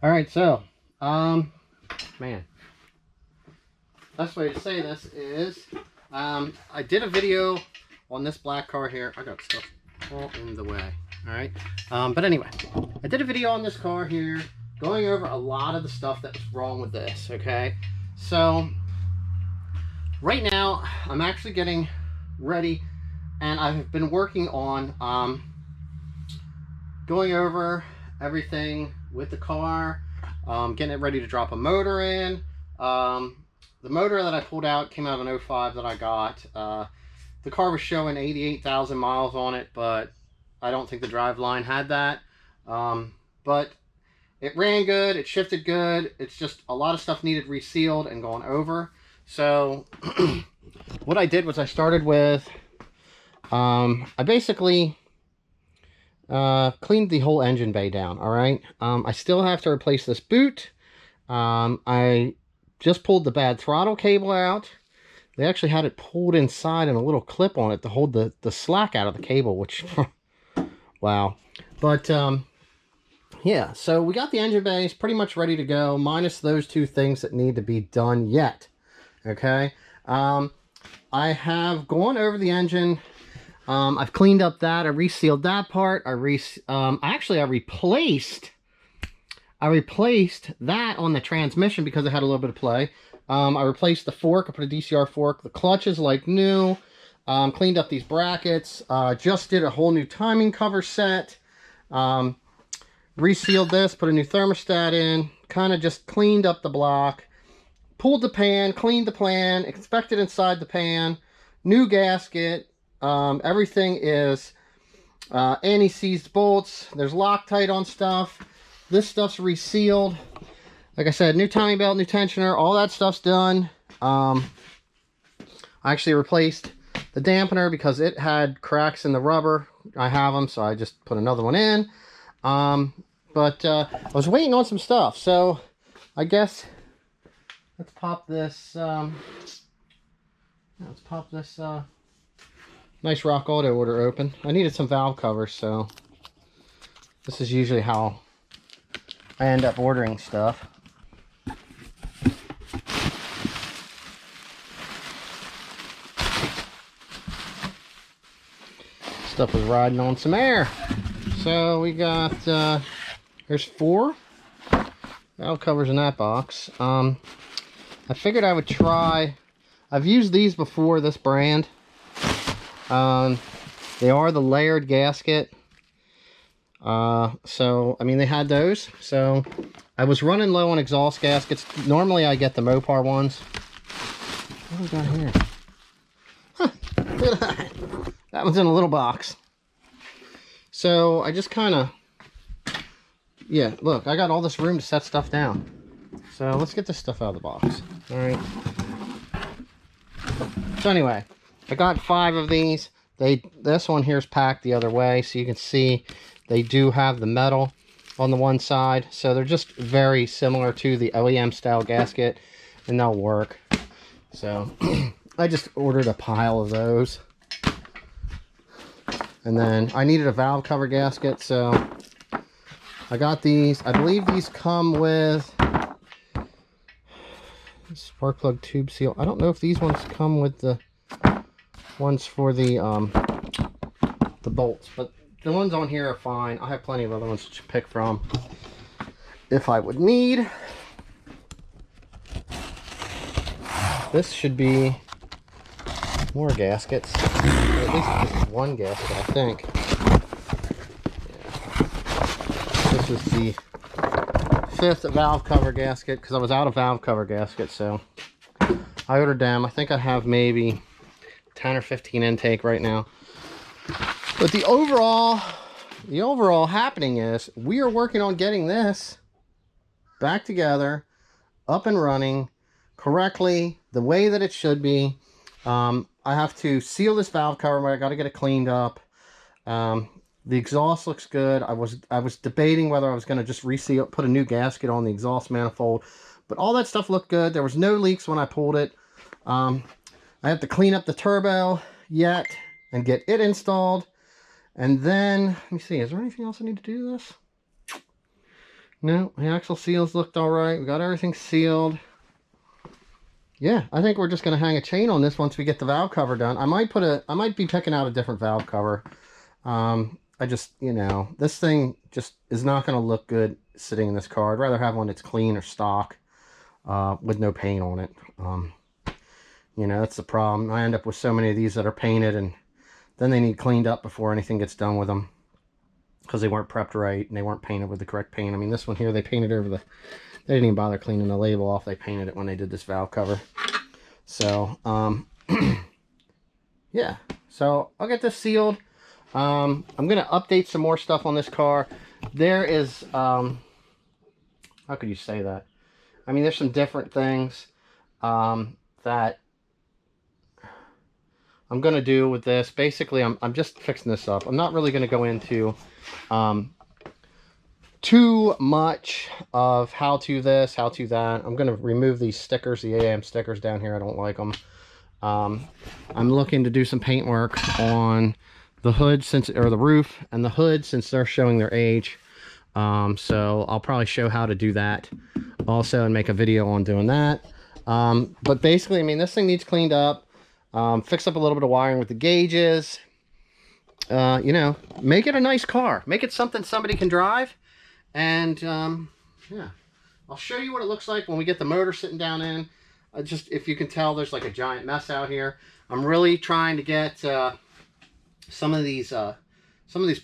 All right, so, man, best way to say this is, I did a video on this black car here. I got stuff all in the way. All right, but anyway, I did a video on this car here, going over a lot of the stuff that was wrong with this. Okay, so right now I'm actually getting ready, and I've been working on going over everything with the car, getting it ready to drop a motor in. The motor that I pulled out came out of an 05 that I got. The car was showing 88,000 miles on it, but I don't think the drive line had that. But it ran good, it shifted good. It's just a lot of stuff needed resealed and gone over. So what I did was I started with, I basically cleaned the whole engine bay down. All right. I still have to replace this boot. I just pulled the bad throttle cable out. They actually had it pulled inside and a little clip on it to hold the slack out of the cable, which wow. But yeah, so we got the engine bays pretty much ready to go, minus those two things that need to be done yet. Okay. I have gone over the engine. I've cleaned up that. I resealed that part. I replaced that on the transmission because it had a little bit of play. I replaced the fork. I put a DCR fork. The clutch is like new. Cleaned up these brackets. Just did a whole new timing cover set. Resealed this. Put a new thermostat in. Kind of just cleaned up the block. Pulled the pan. Cleaned the pan. Inspected inside the pan. New gasket. Everything is anti-seized bolts. There's Loctite on stuff. This stuff's resealed. Like I said, new timing belt, new tensioner, all that stuff's done. I actually replaced the dampener because it had cracks in the rubber. I have them, so I just put another one in. But I was waiting on some stuff, so I guess let's pop this. Let's pop this nice Rock Auto order open. I needed some valve covers, so this is usually how I end up ordering stuff. Stuff was riding on some air. So we got, there's 4 valve covers in that box. I figured I would try, I've used these before, this brand. They are the layered gasket. So, I mean, they had those. So, I was running low on exhaust gaskets. Normally, I get the Mopar ones. What do we got here? Huh, look at that. That one's in a little box. So, I just kind of... Yeah, look, I got all this room to set stuff down. So, let's get this stuff out of the box. Alright. So, anyway, I got 5 of these. This one here is packed the other way, so you can see they do have the metal on the one side. So they're just very similar to the OEM style gasket, and they'll work. So I just ordered a pile of those. And then I needed a valve cover gasket, so I got these. I believe these come with spark plug tube seal. I don't know if these ones come with the ones for the bolts, but the ones on here are fine. I have plenty of other ones to pick from if I would need. This should be more gaskets. Or at least this is one gasket, I think. Yeah. This is the 5th valve cover gasket because I was out of valve cover gaskets, so I ordered them. I think I have maybe 10 or 15 intake right now. But the overall happening is we are working on getting this back together, up and running correctly, the way that it should be. I have to seal this valve cover, but I got to get it cleaned up. The exhaust looks good. I was debating whether I was going to just reseal, put a new gasket on the exhaust manifold, but all that stuff looked good. There was no leaks when I pulled it. I have to clean up the turbo yet and get it installed. And then, let me see, is there anything else I need to do to this? No, the axle seals looked all right. We got everything sealed. Yeah, I think we're just going to hang a chain on this once we get the valve cover done. I might be picking out a different valve cover. I just, you know, this thing just is not going to look good sitting in this car. I'd rather have one that's clean or stock, with no paint on it. You know, that's the problem. I end up with so many of these that are painted, and then they need cleaned up before anything gets done with them, because they weren't prepped right and they weren't painted with the correct paint. I mean, this one here, they painted over the, they didn't even bother cleaning the label off. They painted it when they did this valve cover. So, yeah. So, I'll get this sealed. I'm going to update some more stuff on this car. There is, how could you say that? I mean, there's some different things, that I'm going to do with this. Basically, I'm just fixing this up. I'm not really going to go into, too much of how to this, how to that. I'm going to remove these stickers, the AM stickers down here. I don't like them. I'm looking to do some paint work on the hood, or the roof and the hood, since they're showing their age. So I'll probably show how to do that also and make a video on doing that. But basically, I mean, this thing needs cleaned up. Fix up a little bit of wiring with the gauges. You know, make it a nice car. Make it something somebody can drive. And yeah, I'll show you what it looks like when we get the motor sitting down in. Just, if you can tell, there's like a giant mess out here. I'm really trying to get some of these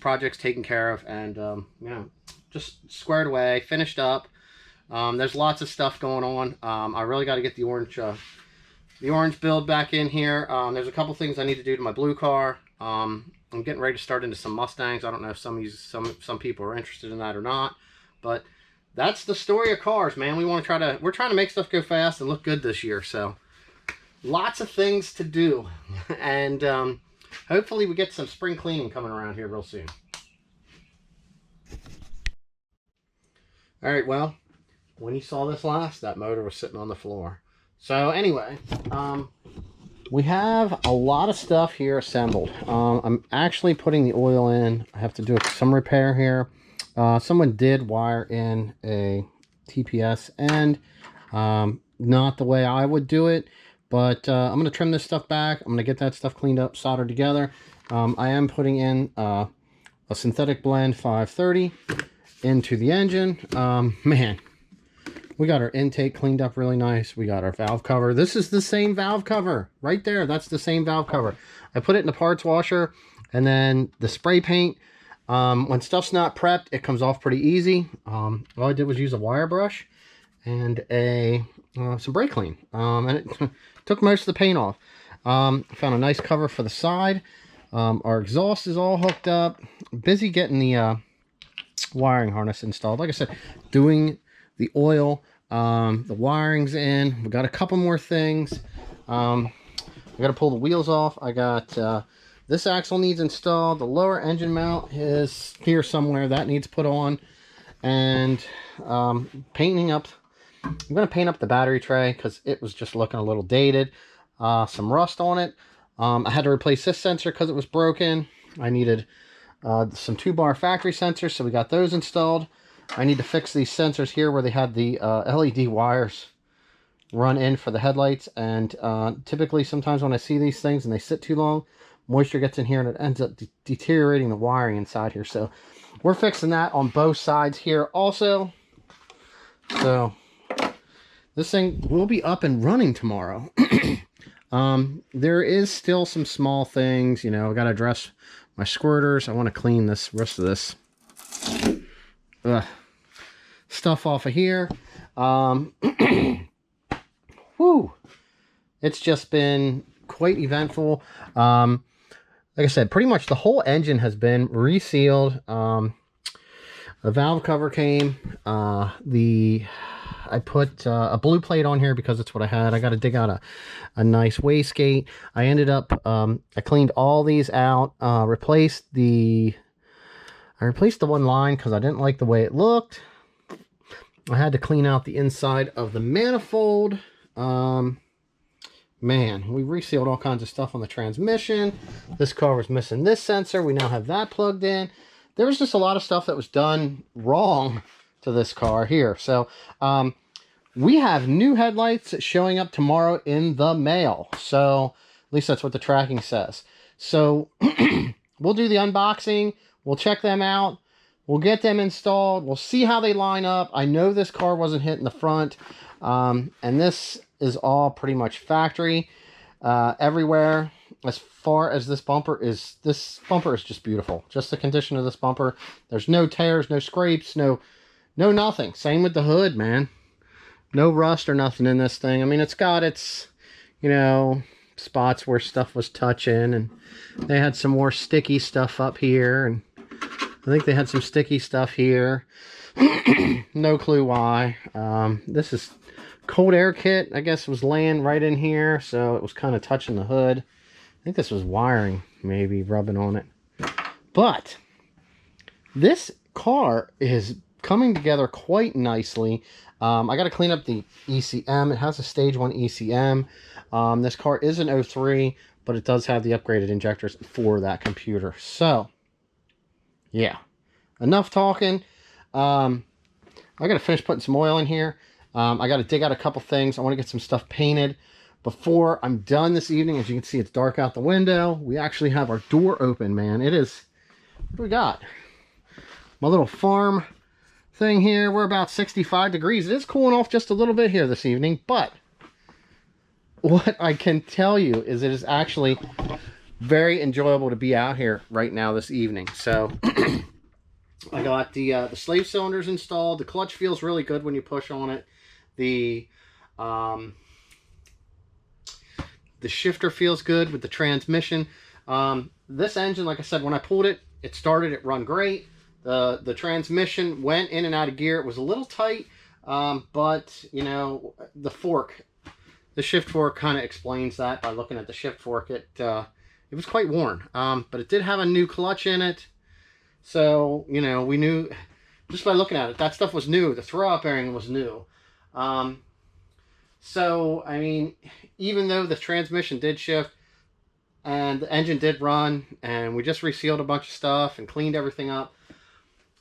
projects taken care of, and you know, just squared away, finished up. There's lots of stuff going on. I really got to get the orange build back in here. There's a couple things I need to do to my blue car. I'm getting ready to start into some Mustangs. I don't know if some people are interested in that or not, but that's the story of cars, man. We're trying to make stuff go fast and look good this year. So lots of things to do, and hopefully we get some spring cleaning coming around here real soon. All right, well, when you saw this last, that motor was sitting on the floor. So anyway, we have a lot of stuff here assembled. I'm actually putting the oil in. I have to do some repair here. Someone did wire in a TPS end. Not the way I would do it, but I'm going to trim this stuff back. I'm going to get that stuff cleaned up, soldered together. I am putting in a synthetic blend 530 into the engine. Man, we got our intake cleaned up really nice. We got our valve cover. This is the same valve cover right there. That's the same valve cover. I put it in the parts washer, and then the spray paint. When stuff's not prepped, it comes off pretty easy. All I did was use a wire brush and some brake clean, and it took most of the paint off. Found a nice cover for the side. Our exhaust is all hooked up. Busy getting the wiring harness installed. Like I said, doing the oil, the wiring's in. We got a couple more things. I got to pull the wheels off. I got this axle needs installed. The lower engine mount is here somewhere. That needs put on. And painting up. I'm going to paint up the battery tray because it was just looking a little dated. Some rust on it. I had to replace this sensor because it was broken. I needed some 2-bar factory sensors, so we got those installed. I need to fix these sensors here where they had the LED wires run in for the headlights, and typically sometimes when I see these things and they sit too long, moisture gets in here and it ends up deteriorating the wiring inside here. So we're fixing that on both sides here also. So this thing will be up and running tomorrow. There is still some small things, you know. I got to address my squirters. I want to clean this rest of this stuff off of here. Whew. It's just been quite eventful. Like I said, pretty much the whole engine has been resealed. The valve cover came. I put a blue plate on here because it's what I had. I got to dig out a nice wastegate. I ended up, I cleaned all these out, I replaced the one line because I didn't like the way it looked. I had to clean out the inside of the manifold. Man, we resealed all kinds of stuff on the transmission. This car was missing this sensor. We now have that plugged in. There was just a lot of stuff that was done wrong to this car here. So we have new headlights showing up tomorrow in the mail. So at least that's what the tracking says. So we'll do the unboxing. We'll check them out. We'll get them installed. We'll see how they line up. I know this car wasn't hit in the front. And this is all pretty much factory everywhere. As far as this bumper is just beautiful. Just the condition of this bumper. There's no tears, no scrapes, no nothing. Same with the hood, man. No rust or nothing in this thing. I mean, it's got its, you know, spots where stuff was touching, and they had some more sticky stuff up here, and I think they had some sticky stuff here. No clue why. This is cold air kit, I guess, was laying right in here, so it was kind of touching the hood. I think this was wiring maybe rubbing on it. But this car is coming together quite nicely. I got to clean up the ECM. It has a stage 1 ECM. This car is an 03, but it does have the upgraded injectors for that computer. So, yeah. Enough talking. I got to finish putting some oil in here. I got to dig out a couple things. I want to get some stuff painted before I'm done this evening. As you can see, it's dark out the window. We actually have our door open, man. It is... What do we got? My little farm thing here. We're about 65 degrees. It is cooling off just a little bit here this evening, but what I can tell you is it is actually very enjoyable to be out here right now this evening. So I got the slave cylinders installed. The clutch feels really good when you push on it. The shifter feels good with the transmission. This engine, like I said, when I pulled it, it started, it run great. The transmission went in and out of gear. It was a little tight, but, you know, the shift fork kind of explains that by looking at the shift fork. It was quite worn, but it did have a new clutch in it. So, you know, we knew just by looking at it, that stuff was new. The throw-out bearing was new. So, I mean, even though the transmission did shift and the engine did run, and we just resealed a bunch of stuff and cleaned everything up,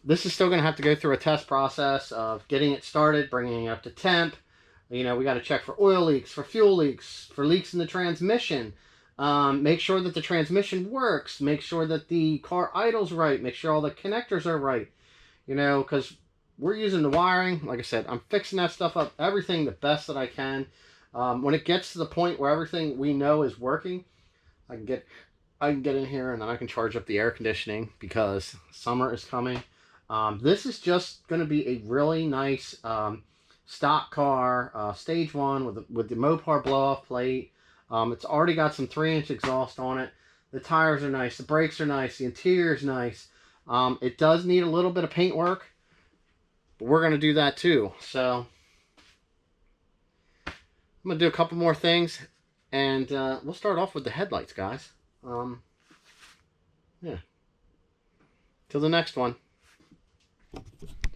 this is still going to have to go through a test process of getting it started, bringing it up to temp. You know, we got to check for oil leaks, for fuel leaks, for leaks in the transmission. Make sure that the transmission works. Make sure that the car idles right. Make sure all the connectors are right. You know, because we're using the wiring. Like I said, I'm fixing that stuff up, everything the best that I can. When it gets to the point where everything we know is working, I can get in here and then I can charge up the air conditioning because summer is coming. This is just going to be a really nice stock car, stage 1 with the Mopar blow-off plate. It's already got some 3-inch exhaust on it. The tires are nice. The brakes are nice. The interior is nice. It does need a little bit of paint work, but we're going to do that too. So I'm going to do a couple more things, and we'll start off with the headlights, guys. Yeah. Till the next one.